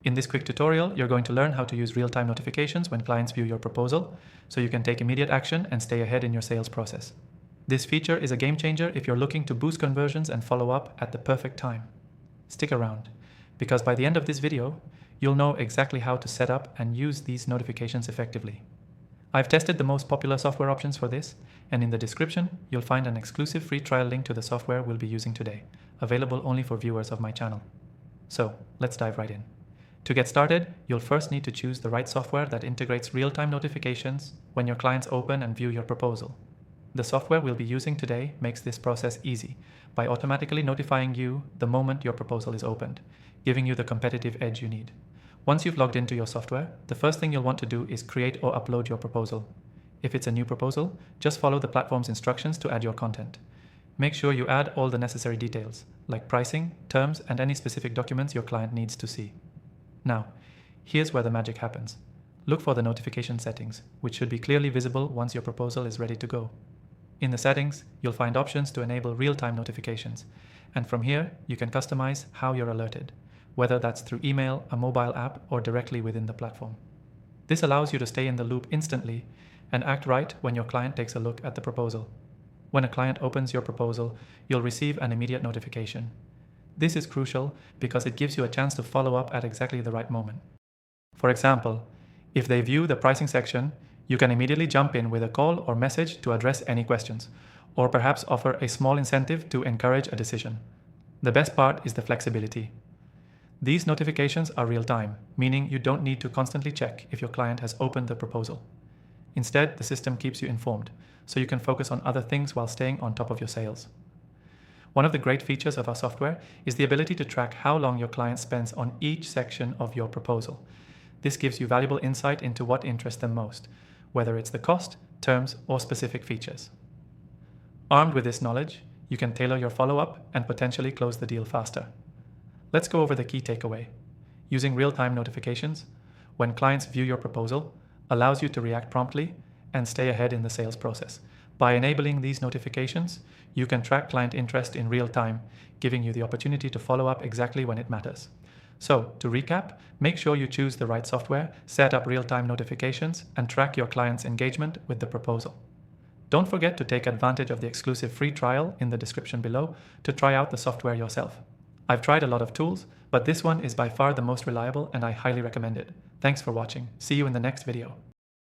In this quick tutorial, you're going to learn how to use real-time notifications when clients view your proposal, so you can take immediate action and stay ahead in your sales process. This feature is a game changer if you're looking to boost conversions and follow up at the perfect time. Stick around, because by the end of this video, you'll know exactly how to set up and use these notifications effectively. I've tested the most popular software options for this, and in the description, you'll find an exclusive free trial link to the software we'll be using today, available only for viewers of my channel. So, let's dive right in. To get started, you'll first need to choose the right software that integrates real-time notifications when your clients open and view your proposal. The software we'll be using today makes this process easy by automatically notifying you the moment your proposal is opened, giving you the competitive edge you need. Once you've logged into your software, the first thing you'll want to do is create or upload your proposal. If it's a new proposal, just follow the platform's instructions to add your content. Make sure you add all the necessary details, like pricing, terms, and any specific documents your client needs to see. Now, here's where the magic happens. Look for the notification settings, which should be clearly visible once your proposal is ready to go. In the settings, you'll find options to enable real-time notifications, and from here, you can customize how you're alerted, whether that's through email, a mobile app, or directly within the platform. This allows you to stay in the loop instantly and act right when your client takes a look at the proposal. When a client opens your proposal, you'll receive an immediate notification. This is crucial because it gives you a chance to follow up at exactly the right moment. For example, if they view the pricing section, you can immediately jump in with a call or message to address any questions, or perhaps offer a small incentive to encourage a decision. The best part is the flexibility. These notifications are real-time, meaning you don't need to constantly check if your client has opened the proposal. Instead, the system keeps you informed, so you can focus on other things while staying on top of your sales. One of the great features of our software is the ability to track how long your client spends on each section of your proposal. This gives you valuable insight into what interests them most, whether it's the cost, terms, or specific features. Armed with this knowledge, you can tailor your follow-up and potentially close the deal faster. Let's go over the key takeaway. Using real-time notifications, when clients view your proposal, allows you to react promptly and stay ahead in the sales process. By enabling these notifications, you can track client interest in real time, giving you the opportunity to follow up exactly when it matters. So, to recap, make sure you choose the right software, set up real-time notifications, and track your client's engagement with the proposal. Don't forget to take advantage of the exclusive free trial in the description below to try out the software yourself. I've tried a lot of tools, but this one is by far the most reliable and I highly recommend it. Thanks for watching. See you in the next video.